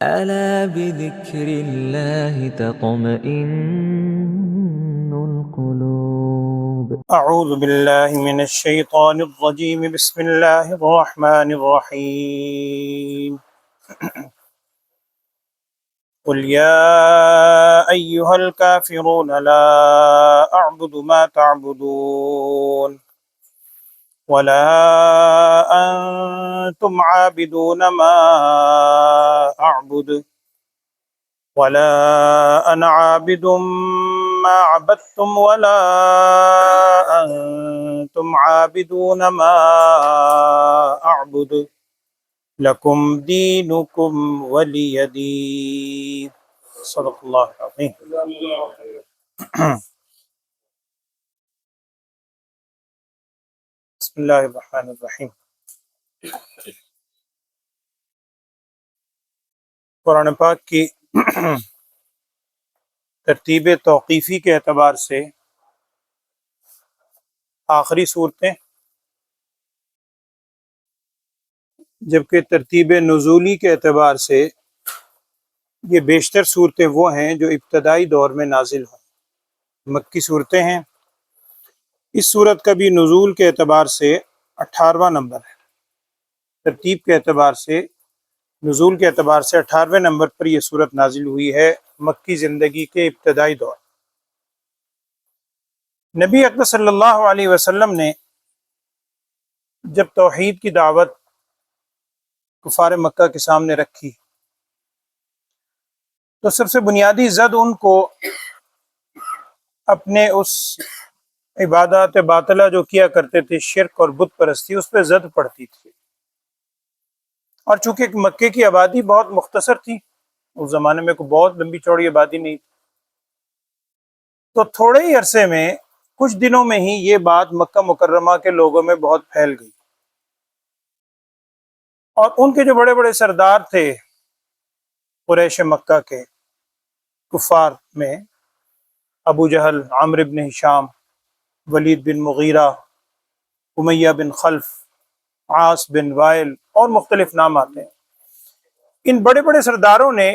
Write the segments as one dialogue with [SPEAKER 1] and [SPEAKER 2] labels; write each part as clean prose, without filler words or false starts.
[SPEAKER 1] ألا بذكر الله تطمئن القلوب.
[SPEAKER 2] أعوذ بالله من الشيطان الرجيم. بسم الله الرحمن الرحيم. قل يا أيها الكافرون لا أعبد ما تعبدون ولا أنتم عابدون ما أعبد ولا أنا عابد ما عبدتم ولا أنتم عابدون ما أعبد لكم دينكم ولي دين. صدق اللہ العظیم. بسم اللہ الرحمن الرحیم. قرآن پاک کی ترتیب توقیفی کے اعتبار سے آخری صورتیں، جبکہ ترتیب نزولی کے اعتبار سے یہ بیشتر صورتیں وہ ہیں جو ابتدائی دور میں نازل ہوں، مکی صورتیں ہیں. اس صورت کا بھی نزول کے اعتبار سے 18واں نمبر ہے، ترتیب کے اعتبار سے، نزول کے اعتبار سے 18ویں نمبر پر یہ صورت نازل ہوئی ہے مکی زندگی کے ابتدائی دور. نبی اکرم صلی اللہ علیہ وسلم نے جب توحید کی دعوت کفار مکہ کے سامنے رکھی تو سب سے بنیادی زد ان کو اپنے اس عبادات باطلہ جو کیا کرتے تھے، شرک اور بت پرستی، اس پہ زد پڑتی تھی. اور چونکہ مکے کی آبادی بہت مختصر تھی، اس زمانے میں کوئی بہت لمبی چوڑی آبادی نہیں تھی، تو تھوڑے ہی عرصے میں، کچھ دنوں میں ہی یہ بات مکہ مکرمہ کے لوگوں میں بہت پھیل گئی. اور ان کے جو بڑے بڑے سردار تھے قریش مکہ کے کفار میں، ابو جہل، عمرو بن ہشام، ولید بن مغیرہ، امیہ بن خلف، عاص بن وائل اور مختلف نام آتے ہیں، ان بڑے بڑے سرداروں نے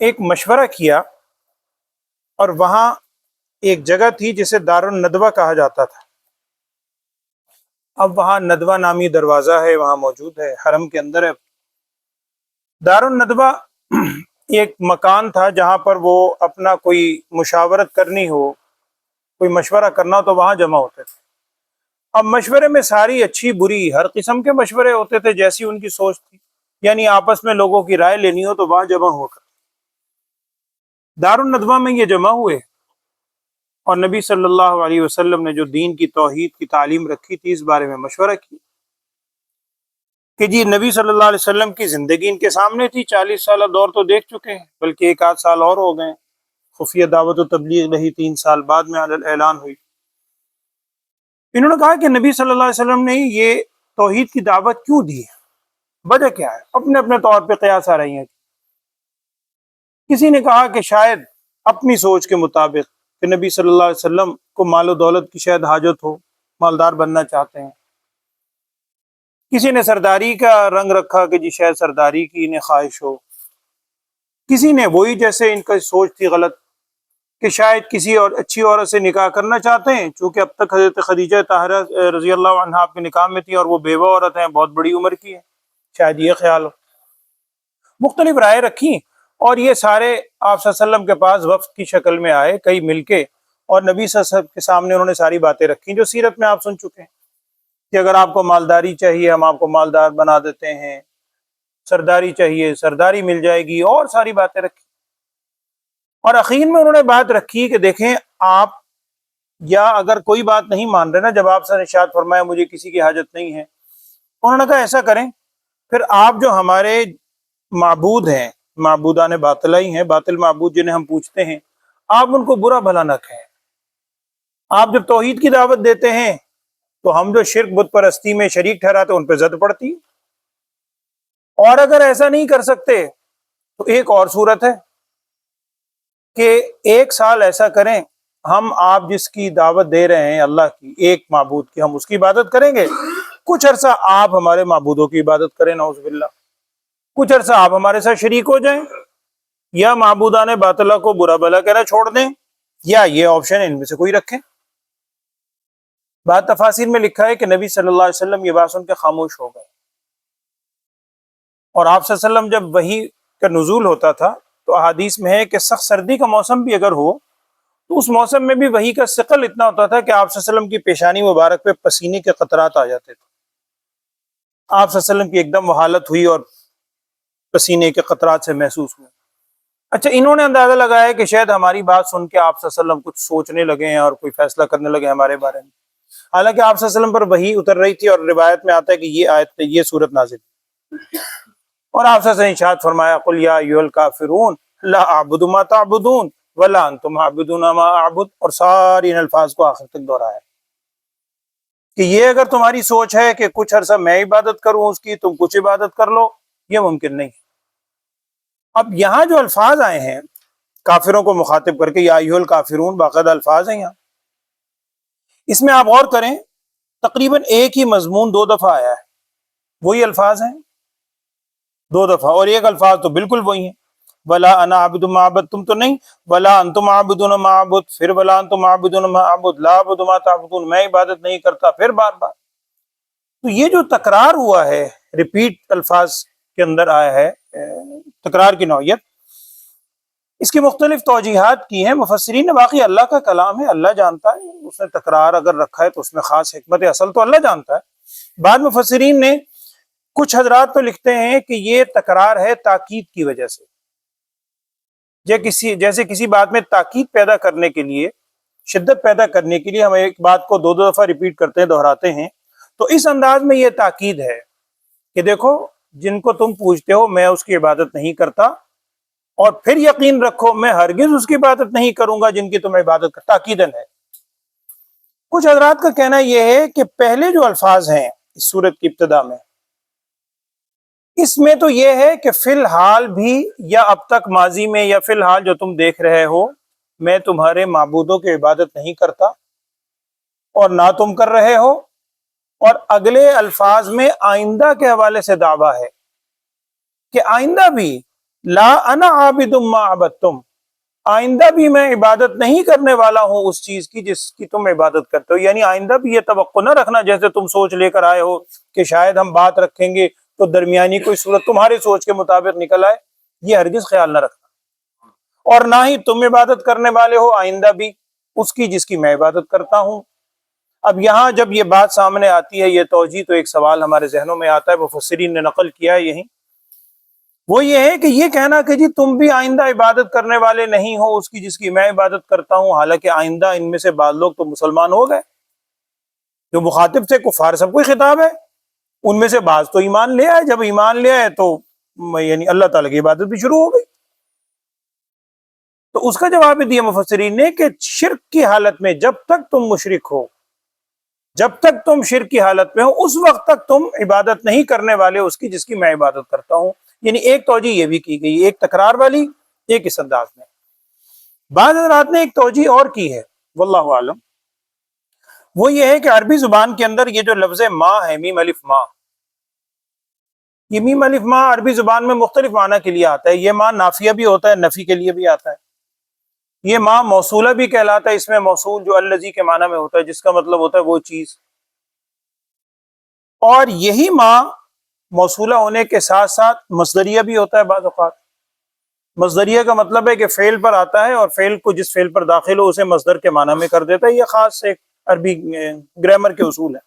[SPEAKER 2] ایک مشورہ کیا، اور وہاں ایک جگہ تھی جسے دار الندوہ کہا جاتا تھا. اب وہاں ندوہ نامی دروازہ ہے، وہاں موجود ہے، حرم کے اندر ہے. دار الندوہ ایک مکان تھا جہاں پر وہ اپنا کوئی مشاورت کرنی ہو، کوئی مشورہ کرنا ہو تو وہاں جمع ہوتے تھے. اب مشورے میں ساری اچھی بری ہر قسم کے مشورے ہوتے تھے، جیسی ان کی سوچ تھی، یعنی آپس میں لوگوں کی رائے لینی ہو تو وہاں جمع ہو کر دار الندوہ میں یہ جمع ہوئے. اور نبی صلی اللہ علیہ وسلم نے جو دین کی توحید کی تعلیم رکھی تھی، اس بارے میں مشورہ کیا کہ جی نبی صلی اللہ علیہ وسلم کی زندگی ان کے سامنے تھی، 40 سالہ دور تو دیکھ چکے ہیں، بلکہ ایک آدھ سال اور ہو گئے. خفیہ دعوت و تبلیغ رہی 3 سال بعد میں اعلان ہوئی. انہوں نے کہا کہ نبی صلی اللہ علیہ وسلم نے یہ توحید کی دعوت کیوں دی ہے، وجہ کیا ہے؟ اپنے اپنے طور پہ قیاس آ رہی ہیں. کسی نے کہا کہ شاید اپنی سوچ کے مطابق کہ نبی صلی اللہ علیہ وسلم کو مال و دولت کی شاید حاجت ہو، مالدار بننا چاہتے ہیں. کسی نے سرداری کا رنگ رکھا کہ جی شاید سرداری کی انہیں خواہش ہو. کسی نے وہی جیسے ان کا سوچ تھی غلط کہ شاید کسی اور اچھی عورت سے نکاح کرنا چاہتے ہیں، چونکہ اب تک حضرت خدیجہ طاہرہ رضی اللہ عنہا آپ کے نکاح میں تھی اور وہ بیوہ عورت ہیں، بہت بڑی عمر کی ہے، شاید یہ خیال ہو. مختلف رائے رکھی، اور یہ سارے آپ صلی اللہ علیہ وسلم کے پاس وفد کی شکل میں آئے، کئی مل کے، اور نبی صلی اللہ علیہ وسلم کے سامنے انہوں نے ساری باتیں رکھی جو سیرت میں آپ سن چکے ہیں کہ اگر آپ کو مالداری چاہیے ہم آپ کو مالدار بنا دیتے ہیں، سرداری چاہیے سرداری مل جائے گی، اور ساری باتیں رکھی. اور اخیر میں انہوں نے بات رکھی کہ دیکھیں آپ، یا اگر کوئی بات نہیں مان رہے نا، جب آپ سے ارشاد فرمایا مجھے کسی کی حاجت نہیں ہے، انہوں نے کہا ایسا کریں پھر آپ جو ہمارے معبود ہیں، معبودان باطلہ ہی ہیں، باطل معبود جنہیں ہم پوچھتے ہیں، آپ ان کو برا بھلا نہ کہیں. آپ جب توحید کی دعوت دیتے ہیں تو ہم جو شرک بت پرستی میں شریک ٹھہراتے ان پہ زد پڑتی. اور اگر ایسا نہیں کر سکتے تو ایک اور صورت ہے کہ 1 سال ایسا کریں، ہم آپ جس کی دعوت دے رہے ہیں اللہ کی، ایک معبود کی، ہم اس کی عبادت کریں گے، کچھ عرصہ آپ ہمارے معبودوں کی عبادت کریں، نعوذ باللہ. کچھ عرصہ آپ ہمارے ساتھ شریک ہو جائیں، یا معبودان باطلہ کو برا بھلا کہنا چھوڑ دیں، یا یہ آپشن ان میں سے کوئی رکھیں۔ بعض تفاسیر میں لکھا ہے کہ نبی صلی اللہ علیہ وسلم یہ بات سن کے خاموش ہو گئے، اور آپ صلی اللہ علیہ وسلم جب وحی کا نزول ہوتا تھا تو احادیث میں ہے کہ سخت سردی کا موسم بھی اگر ہو تو اس موسم میں بھی وحی کا ثقل اتنا ہوتا تھا کہ آپ صلی اللہ علیہ وسلم کی پیشانی مبارک پہ پسینے کے قطرات آ جاتے تھے۔ آپ صلی اللہ علیہ وسلم کی ایک دم وہ حالت ہوئی اور پسینے کے قطرات سے محسوس ہوئے۔ اچھا، انہوں نے اندازہ لگایا کہ شاید ہماری بات سن کے آپ صلی اللہ علیہ وسلم کچھ سوچنے لگے ہیں اور کوئی فیصلہ کرنے لگے ہمارے بارے میں، حالانکہ آپ صلی اللہ علیہ وسلم پر وحی اتر رہی تھی، اور روایت میں آتا ہے کہ یہ آیت یہ صورت نازل تھی، اور آپ صلی اللہ علیہ وسلم ارشاد فرمایا قل یا ایھا الکافرون لا اعبد ما تعبدون ولا انتم عابدون ما اعبد، اور ساری ان الفاظ کو آخر تک دہرایا کہ یہ اگر تمہاری سوچ ہے کہ کچھ عرصہ میں عبادت کروں اس کی، تم کچھ عبادت کر لو، یہ ممکن نہیں ہے۔ اب یہاں جو الفاظ آئے ہیں کافروں کو مخاطب کر کے، یا ایھا الکافرون، باقاعدہ الفاظ ہیں یہاں، اس میں آپ غور کریں تقریباً ایک ہی مضمون 2 دفعہ آیا ہے، وہی الفاظ ہیں 2 دفعہ، اور ایک الفاظ تو بالکل وہی ہیں، ولا انا عابد ما عبدتم تو نہیں، ولا انتم عابدون ما اعبد، پھر ولا انتم عابدون ما اعبد، لا اعبد ما تعبدون، میں عبادت نہیں کرتا، پھر بار بار۔ تو یہ جو تکرار ہوا ہے، ریپیٹ الفاظ کے اندر آیا ہے، تکرار کی نوعیت، اس کی مختلف توجیحات کی ہیں مفسرین نے۔ واقعی اللہ کا کلام ہے، اللہ جانتا ہے، اس نے تکرار اگر رکھا ہے تو اس میں خاص حکمت اصل تو اللہ جانتا ہے۔ بعد مفسرین نے کچھ حضرات تو لکھتے ہیں کہ یہ تکرار ہے تاکید کی وجہ سے، جیسے کسی بات میں تاکید پیدا کرنے کے لیے، شدت پیدا کرنے کے لیے ہم ایک بات کو 2 دفعہ ریپیٹ کرتے ہیں، دہراتے ہیں، تو اس انداز میں یہ تاکید ہے کہ دیکھو جن کو تم پوجتے ہو میں اس کی عبادت نہیں کرتا، اور پھر یقین رکھو میں ہرگز اس کی عبادت نہیں کروں گا جن کی تم عبادت کرتا، تاکیدن ہے۔ کچھ حضرات کا کہنا یہ ہے کہ پہلے جو الفاظ ہیں اس سورت کی ابتدا میں، اس میں تو یہ ہے کہ فی الحال بھی، یا اب تک ماضی میں، یا فی الحال جو تم دیکھ رہے ہو، میں تمہارے معبودوں کی عبادت نہیں کرتا اور نہ تم کر رہے ہو، اور اگلے الفاظ میں آئندہ کے حوالے سے دعویٰ ہے کہ آئندہ بھی لا انا عابد ما عبدتم، آئندہ بھی میں عبادت نہیں کرنے والا ہوں اس چیز کی جس کی تم عبادت کرتے ہو۔ یعنی آئندہ بھی یہ توقع نہ رکھنا جیسے تم سوچ لے کر آئے ہو کہ شاید ہم بات رکھیں گے تو درمیانی کوئی صورت تمہاری سوچ کے مطابق نکل آئے، یہ ہرگز خیال نہ رکھنا، اور نہ ہی تم عبادت کرنے والے ہو آئندہ بھی اس کی جس کی میں عبادت کرتا ہوں۔ اب یہاں جب یہ بات سامنے آتی ہے، یہ توجیہ، تو ایک سوال ہمارے ذہنوں میں آتا ہے، مفسرین نے نقل کیا ہے یہی، وہ یہ ہے کہ یہ کہنا کہ جی تم بھی آئندہ عبادت کرنے والے نہیں ہو اس کی جس کی میں عبادت کرتا ہوں، حالانکہ آئندہ ان میں سے بعض لوگ تو مسلمان ہو گئے، جو مخاطب تھے کفار سب کو خطاب ہے، ان میں سے بعض تو ایمان لے آئے، جب ایمان لے آئے تو یعنی اللہ تعالیٰ کی عبادت بھی شروع ہو گئی۔ تو اس کا جواب دیا مفسرین نے کہ شرک کی حالت میں جب تک تم مشرک ہو، جب تک تم شرک کی حالت میں ہو، اس وقت تک تم عبادت نہیں کرنے والے اس کی جس کی میں عبادت کرتا ہوں۔ یعنی ایک توجہ یہ بھی کی گئی، ایک تکرار والی، ایک اس انداز میں۔ بعض حضرات نے ایک توجہ اور کی ہے، واللہ عالم، وہ یہ ہے کہ عربی زبان کے اندر یہ جو لفظ ما ہے، میم الف ما، یہ میم الف ما عربی زبان میں مختلف معنی کے لیے آتا ہے۔ یہ ما نافیہ بھی ہوتا ہے، نفی کے لیے بھی آتا ہے۔ یہ ما موصولہ بھی کہلاتا ہے، اس میں موصول جو الذی کے معنی میں ہوتا ہے، جس کا مطلب ہوتا ہے وہ چیز، اور یہی ما موصولہ ہونے کے ساتھ ساتھ مصدریہ بھی ہوتا ہے بعض اوقات۔ مصدریہ کا مطلب ہے کہ فعل پر آتا ہے اور فعل کو جس فعل پر داخل ہو اسے مصدر کے معنی میں کر دیتا ہے، یہ خاص ایک عربی گرامر کے اصول ہے۔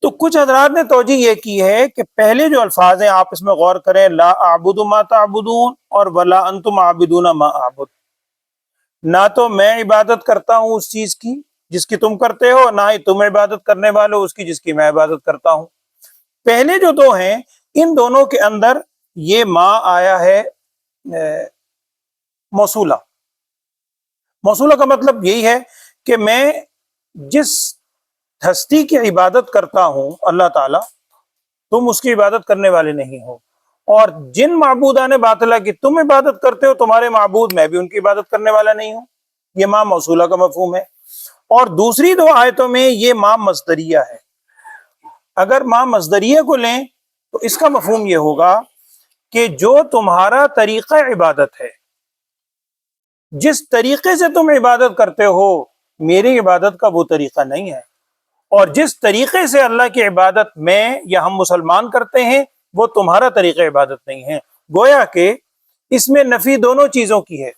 [SPEAKER 2] تو کچھ حضرات نے توجہ یہ کی ہے کہ پہلے جو الفاظ ہیں آپ اس میں غور کریں، لا اعبد ما تعبدون اور ولا انتم عابدون ما اعبد، نہ تو میں عبادت کرتا ہوں اس چیز کی جس کی تم کرتے ہو، نہ ہی تم عبادت کرنے والے ہو اس کی جس کی میں عبادت کرتا ہوں۔ پہلے جو دو ہیں ان دونوں کے اندر یہ ما آیا ہے موصولہ۔ موصولہ کا مطلب یہی ہے کہ میں جس ہستی کی عبادت کرتا ہوں اللہ تعالیٰ، تم اس کی عبادت کرنے والے نہیں ہو، اور جن معبودان باطلہ کی تم عبادت کرتے ہو تمہارے معبود میں بھی ان کی عبادت کرنے والا نہیں ہوں، یہ ما موصولہ کا مفہوم ہے۔ اور دوسری دو آیتوں میں یہ ما مصدریہ ہے۔ اگر ما مصدریہ کو لیں تو اس کا مفہوم یہ ہوگا کہ جو تمہارا طریقہ عبادت ہے، جس طریقے سے تم عبادت کرتے ہو، میری عبادت کا وہ طریقہ نہیں ہے، اور جس طریقے سے اللہ کی عبادت میں یا ہم مسلمان کرتے ہیں وہ تمہارا طریقہ عبادت نہیں ہے۔ گویا کہ اس میں نفی دونوں چیزوں کی ہے،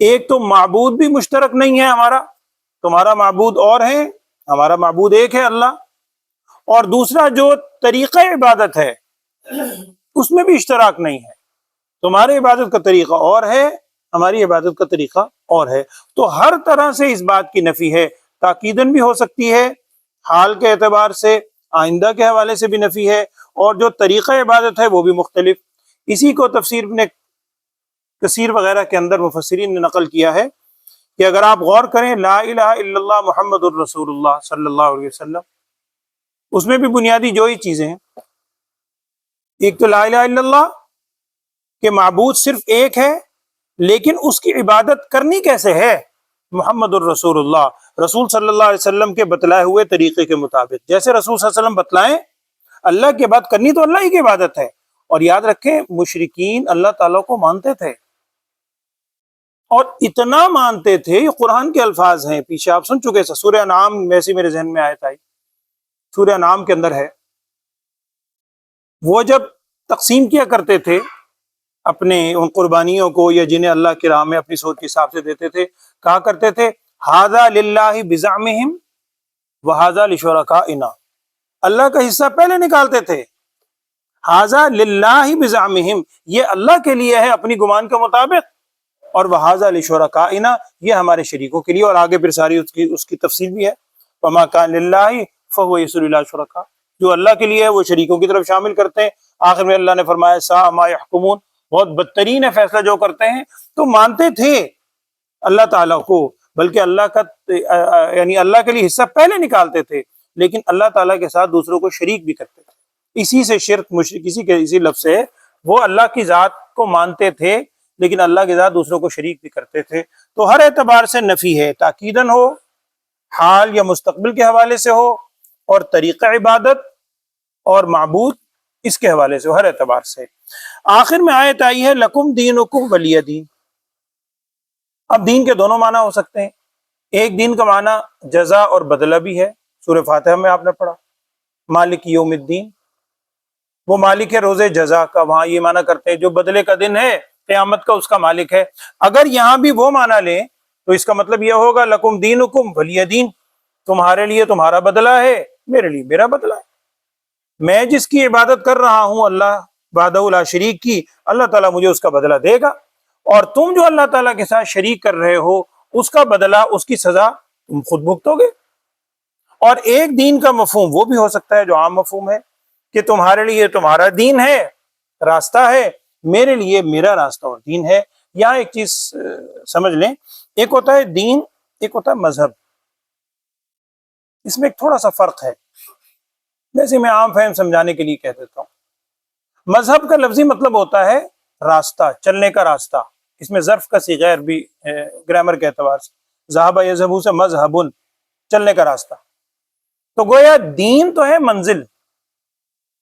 [SPEAKER 2] ایک تو معبود بھی مشترک نہیں ہے ہمارا، تمہارا معبود اور ہے، ہمارا معبود ایک ہے اللہ، اور دوسرا جو طریقہ عبادت ہے اس میں بھی اشتراک نہیں ہے، تمہاری عبادت کا طریقہ اور ہے، ہماری عبادت کا طریقہ اور ہے۔ تو ہر طرح سے اس بات کی نفی ہے، تاکیدن بھی ہو سکتی ہے، حال کے اعتبار سے، آئندہ کے حوالے سے بھی نفی ہے، اور جو طریقہ عبادت ہے وہ بھی مختلف۔ اسی کو تفسیر ابن کثیر وغیرہ کے اندر مفسرین نے نقل کیا ہے کہ اگر آپ غور کریں لا الہ الا اللہ محمد الرسول اللہ صلی اللہ علیہ وسلم، اس میں بھی بنیادی جو ہی چیزیں ہیں، ایک تو لا الہ الا اللہ کہ معبود صرف ایک ہے، لیکن اس کی عبادت کرنی کیسے ہے؟ محمد الرسول اللہ، رسول صلی اللہ علیہ وسلم کے بتلائے ہوئے طریقے کے مطابق، جیسے رسول صلی اللہ علیہ وسلم بتلائیں، اللہ کی بات کرنی تو اللہ ہی کی عبادت ہے۔ اور یاد رکھیں مشرکین اللہ تعالیٰ کو مانتے تھے، اور اتنا مانتے تھے، یہ قرآن کے الفاظ ہیں، پیچھے آپ سن چکے ہیں، سورہ انعام ویسے میرے ذہن میں آیت آئی، سورہ انعام کے اندر ہے، وہ جب تقسیم کیا کرتے تھے اپنے ان قربانیوں کو، یا جنہیں اللہ کی راہ میں اپنی سوچ کے حساب سے دیتے تھے، کہا کرتے تھے ھذا للہ بزعمہم وھذا لشرکائنا، اللہ کا حصہ پہلے نکالتے تھے، ھذا للہ بزعمہم، یہ اللہ کے لیے ہے اپنی گمان کے مطابق، اور وھذا لشرکائنا، یہ ہمارے شریکوں کے لیے، اور آگے پھر ساری اس کی تفصیل بھی ہے، وما کان للہ فہو یصل الی شرکاء، جو اللہ کے لیے ہے وہ شریکوں کی طرف شامل کرتے ہیں۔ آخر میں اللہ نے فرمایا ساء ما یحکمون، بہت بدترین ہے فیصلہ جو کرتے ہیں۔ تو مانتے تھے اللہ تعالیٰ کو، بلکہ اللہ کا یعنی اللہ کے لیے حصہ پہلے نکالتے تھے، لیکن اللہ تعالیٰ کے ساتھ دوسروں کو شریک بھی کرتے تھے۔ اسی سے شرک مشرک، اسی لفظ سے وہ اللہ کی ذات کو مانتے تھے لیکن اللہ کے ساتھ دوسروں کو شریک بھی کرتے تھے۔ تو ہر اعتبار سے نفی ہے، تاکیدن ہو، حال یا مستقبل کے حوالے سے ہو، اور طریقہ عبادت اور معبود اس کے حوالے سے، ہر اعتبار سے۔ آخر میں آیت آئی ہے لکم دینکم ولی دین۔ اب دین کے دونوں معنی ہو سکتے ہیں، ایک دین کا معنی جزا اور بدلہ بھی ہے، سورہ فاتحہ میں آپ نے پڑھا مالک یوم الدین، وہ مالک ہے روز جزا کا، وہاں یہ معنی کرتے ہیں جو بدلے کا دن ہے، قیامت کا، اس کا مالک ہے۔ اگر یہاں بھی وہ معنی لیں تو اس کا مطلب یہ ہوگا لکم دینکم ولی دین، تمہارے لیے تمہارا بدلہ ہے، میرے لیے میرا بدلہ ہے۔ میں جس کی عبادت کر رہا ہوں اللہ وحدہ لا شریک کی، اللہ تعالیٰ مجھے اس کا بدلہ دے گا، اور تم جو اللہ تعالیٰ کے ساتھ شریک کر رہے ہو اس کا بدلہ، اس کی سزا تم خود بھگتو گے۔ اور ایک دین کا مفہوم وہ بھی ہو سکتا ہے جو عام مفہوم ہے کہ تمہارے لیے تمہارا دین ہے، راستہ ہے، میرے لیے میرا راستہ اور دین ہے۔ یہاں ایک چیز سمجھ لیں، ایک ہوتا ہے دین، ایک ہوتا ہے مذہب، اس میں ایک تھوڑا سا فرق ہے، جیسے میں عام فہم سمجھانے کے لیے کہہ دیتا ہوں۔ مذہب کا لفظی مطلب ہوتا ہے راستہ، چلنے کا راستہ، اس میں ظرف کا صیغہ بھی گرامر کے اعتبار سے، ذہب یذہب سے مذہب، چلنے کا راستہ۔ تو گویا دین تو ہے منزل،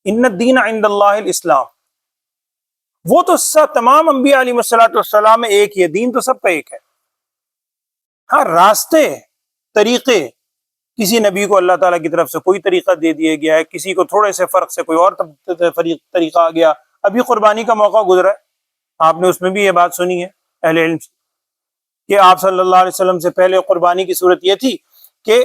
[SPEAKER 2] ان الدین عند اللہ الاسلام، وہ تو تمام انبیاء علیہ السلام میں ایک ہی ہے، دین تو سب کا ایک ہے۔ ہاں راستے، طریقے، کسی نبی کو اللہ تعالیٰ کی طرف سے کوئی طریقہ دے دیا گیا ہے، کسی کو تھوڑے سے فرق سے کوئی اور طریقہ آ گیا۔ ابھی قربانی کا موقع گزرا ہے، آپ نے اس میں بھی یہ بات سنی ہے اہل علم سے کہ آپ صلی اللہ علیہ وسلم سے پہلے قربانی کی صورت یہ تھی کہ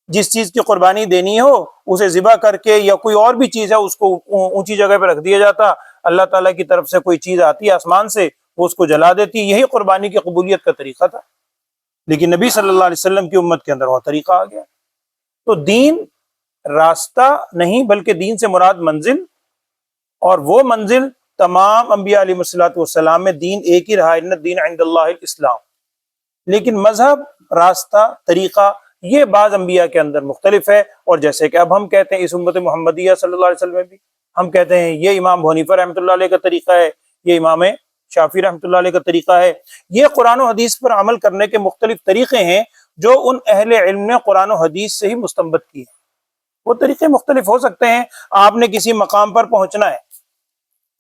[SPEAKER 2] جس چیز کی قربانی دینی ہو اسے ذبح کر کے، یا کوئی اور بھی چیز ہے اس کو اونچی جگہ پہ رکھ دیا جاتا، اللہ تعالیٰ کی طرف سے کوئی چیز آتی آسمان سے، وہ اس کو جلا دیتی، یہی قربانی کی قبولیت کا طریقہ تھا۔ لیکن نبی صلی اللہ علیہ وسلم کی امت کے اندر وہ طریقہ آ گیا۔ تو دین راستہ نہیں، بلکہ دین سے مراد منزل، اور وہ منزل تمام انبیاء علیہ السلام میں دین ایک ہی رہا، ان الدین عند اللہ الاسلام۔ لیکن مذہب، راستہ، طریقہ، یہ بعض انبیاء کے اندر مختلف ہے، اور جیسے کہ اب ہم کہتے ہیں اس امت محمدیہ صلی اللہ علیہ وسلم میں بھی ہم کہتے ہیں یہ امام ابو حنیفہ رحمۃ اللہ علیہ کا طریقہ ہے، یہ امام شافعی رحمۃ اللہ علیہ کا طریقہ ہے۔ یہ قرآن و حدیث پر عمل کرنے کے مختلف طریقے ہیں جو ان اہل علم نے قرآن و حدیث سے ہی مستنبط کی ہیں۔ وہ طریقے مختلف ہو سکتے ہیں، آپ نے کسی مقام پر پہنچنا ہے،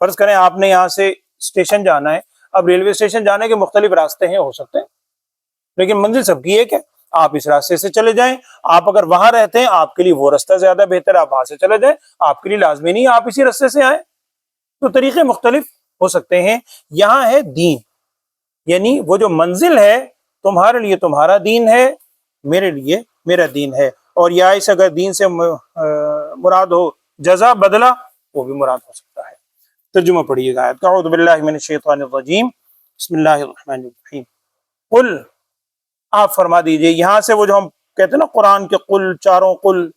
[SPEAKER 2] فرض کریں آپ نے یہاں سے اسٹیشن جانا ہے، اب ریلوے اسٹیشن جانے کے مختلف راستے ہیں، ہو سکتے ہیں، لیکن منزل سب کی ایک ہے، آپ اس راستے سے چلے جائیں۔ آپ اگر وہاں رہتے ہیں آپ کے لیے وہ راستہ زیادہ بہتر ہے، آپ وہاں سے چلے جائیں، آپ کے لیے لازمی نہیں آپ اسی راستے سے آئیں، تو طریقے مختلف ہو سکتے ہیں۔ یہاں ہے دین، یعنی وہ جو منزل ہے تمہارے لیے تمہارا دین ہے، میرے لیے میرا دین ہے، اور یا اس اگر دین سے مراد ہو جزا بدلہ، وہ بھی مراد ہو سکتا ہے۔ ترجمہ پڑھیے گا آیت کا۔ اعوذ باللہ من الشیطان الرجیم، بسم اللہ الرحمن الرحیم۔ قل، آپ فرما دیجئے، یہاں سے وہ جو ہم کہتے ہیں نا قرآن کے قل، چاروں قل،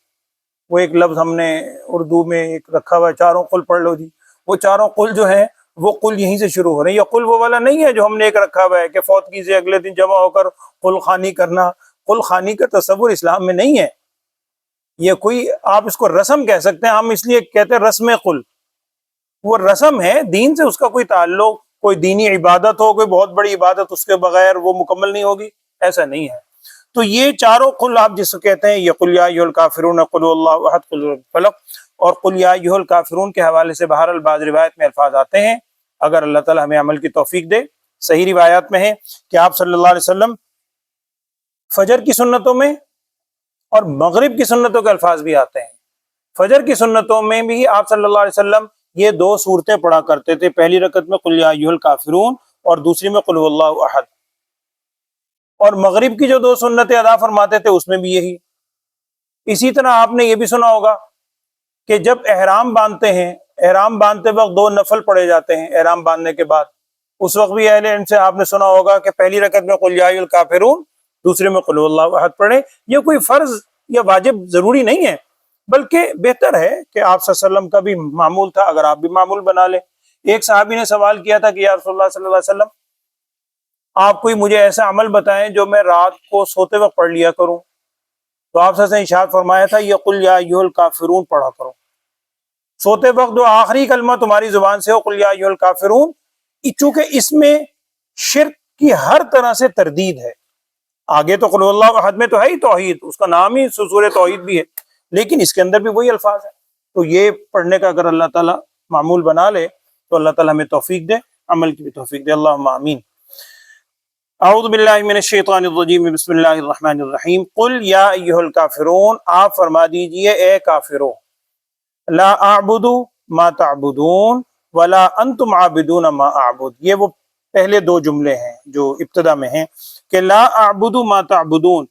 [SPEAKER 2] وہ ایک لفظ ہم نے اردو میں ایک رکھا ہوا ہے، چاروں قل پڑھ لو جی، وہ چاروں قل جو ہیں وہ قل یہیں سے شروع ہو رہے ہیں۔ یہ قل وہ والا نہیں ہے جو ہم نے ایک رکھا ہوا ہے کہ فوتگی سے اگلے دن جمع ہو کر قل خوانی کرنا۔ قل خوانی کا تصور اسلام میں نہیں ہے، یہ کوئی آپ اس کو رسم کہہ سکتے ہیں، ہم اس لیے کہتے ہیں رسم قل، وہ رسم ہے، دین سے اس کا کوئی تعلق، کوئی دینی عبادت ہو، کوئی بہت بڑی عبادت، اس کے بغیر وہ مکمل نہیں ہوگی، ایسا نہیں ہے۔ تو یہ چاروں قل آپ جس کو کہتے ہیں، یہ قل یا ایھا الکافرون، قل هو اللہ احد، قل هو الفلق، اور قل یا ایھا الکافرون کے حوالے سے بہرحال بعض روایت میں الفاظ آتے ہیں، اگر اللہ تعالی ہمیں عمل کی توفیق دے۔ صحیح روایات میں ہے کہ آپ صلی اللہ علیہ وسلم فجر کی سنتوں میں اور مغرب کی سنتوں کے الفاظ بھی آتے ہیں۔ فجر کی سنتوں میں بھی آپ صلی اللہ علیہ وسلم یہ دو صورتیں پڑھا کرتے تھے، پہلی رکعت میں قل یا ایھا الکافرون اور دوسری میں قل هو اللہ احد، اور مغرب کی جو دو سنتیں ادا فرماتے تھے اس میں بھی یہی۔ اسی طرح آپ نے یہ بھی سنا ہوگا کہ جب احرام باندھتے ہیں، احرام باندھتے وقت دو نفل پڑھے جاتے ہیں احرام باندھنے کے بعد، اس وقت بھی اہل علم سے آپ نے سنا ہوگا کہ پہلی رکعت میں قل یا ایھا الکافرون، دوسرے میں قل هو اللہ احد پڑھیں۔ یہ کوئی فرض یا واجب ضروری نہیں ہے، بلکہ بہتر ہے کہ آپ صلی اللہ علیہ وسلم کا بھی معمول تھا، اگر آپ بھی معمول بنا لیں۔ ایک صحابی نے سوال کیا تھا کہ یا رسول اللہ صلی اللہ علیہ وسلم، آپ کوئی مجھے ایسا عمل بتائیں جو میں رات کو سوتے وقت پڑھ لیا کروں، تو آپ صلی اللہ علیہ وسلم نے ارشاد فرمایا تھا یہ قل یا ایھا الکافرون پڑھا کرو، سوتے وقت جو آخری کلمہ تمہاری زبان سے ہو قل یا ایھا الکافرون، چونکہ اس میں شرک کی ہر طرح سے تردید ہے۔ آگے تو قل اللہ احد میں تو ہے ہی توحید، اس کا نام ہی سورہ توحید بھی ہے، لیکن اس کے اندر بھی وہی الفاظ ہیں، تو یہ پڑھنے کا اگر اللہ تعالیٰ معمول بنا لے تو اللہ تعالیٰ ہمیں توفیق دے، عمل کی بھی توفیق دے، اللہم آمین۔ اعوذ باللہ من الشیطان الرجیم، بسم اللہ الرحمن الرحیم۔ قل یا ایھا الکافرون، آپ فرما دیجئے اے کافرو، لا اعبد ما تعبدون ولا انتم عابدون ما اعبد، یہ وہ پہلے دو جملے ہیں جو ابتدا میں ہیں کہ لا اعبد ما تعبدون،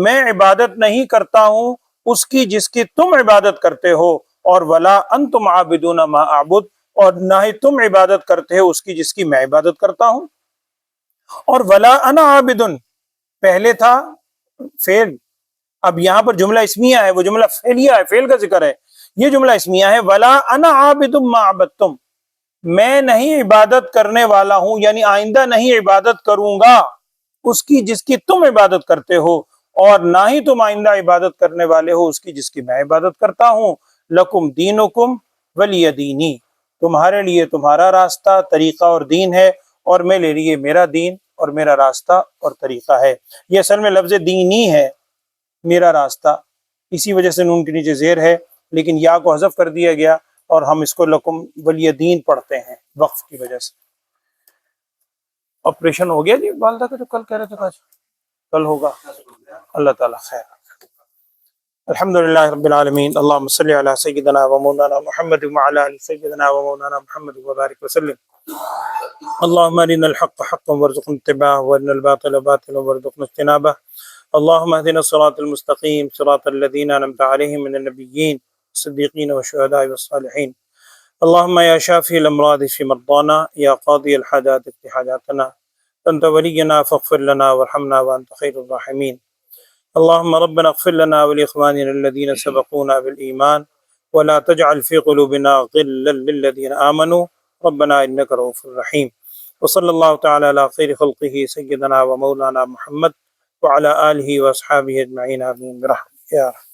[SPEAKER 2] میں عبادت نہیں کرتا ہوں اس کی جس کی تم عبادت کرتے ہو، اور ولا انتم عابدون ما اعبد، اور نہ ہی تم عبادت کرتے ہو اس کی جس کی میں عبادت کرتا ہوں۔ اور ولا انا عابد پہلے تھا فعل، اب یہاں پر جملہ اسمیہ ہے، وہ جملہ فعلیہ ہے، فعل کا ذکر ہے، یہ جملہ اسمیہ ہے۔ ولا انا عابد ما عبدتم، میں نہیں عبادت کرنے والا ہوں، یعنی آئندہ نہیں عبادت کروں گا اس کی جس کی تم عبادت کرتے ہو، اور نہ ہی تم آئندہ عبادت کرنے والے ہو اس کی جس کی میں عبادت کرتا ہوں۔ لکم دینکم ولی دینی، تمہارے لیے تمہارا راستہ، طریقہ اور دین ہے، اور میرے لیے میرا دین اور میرا راستہ اور طریقہ ہے۔ یہ اصل میں لفظ دینی ہے، میرا راستہ، اسی وجہ سے نون کے نیچے زیر ہے، لیکن یا کو حذف کر دیا گیا اور ہم اس کو لکم ولی دین پڑھتے ہیں وقف کی وجہ سے۔ آپریشن ہو گیا جی والدہ کا جو کل کہہ رہے تھے، آج کل ہوگا، اللہ تعالیٰ خیر۔ الحمدللہ رب العالمین، اللہم صلی علی سیدنا و مولانا محمد وعلی آل سیدنا و مولانا محمد وبارک وسلم۔ اللہم ارنا الحق حقا وارزقنا اتباعہ، وارنا الباطل باطلا وارزقنا اجتنابہ۔ اللہم اہدنا الصراط المستقیم، صراط الذین انعمت علیہم من النبیین والصدیقین والشہداء والصالحین۔ اللہم یا شافی الامراض اشف مرضانا، یا قاضی الحاجات اقض حاجاتنا، انت ولینا فاغفر لنا وارحمنا وانت خیر الراحمین۔ اللهم ربنا اغفر لنا ولإخواننا الذين سبقونا بالإيمان ولا تجعل في قلوبنا غلا للذين آمنوا ربنا إنك رؤوف رحيم، وصلى الله تعالى على خير خلقه سيدنا ومولانا محمد وعلى آله وأصحابه أجمعين، آمين برحمتك يا رب۔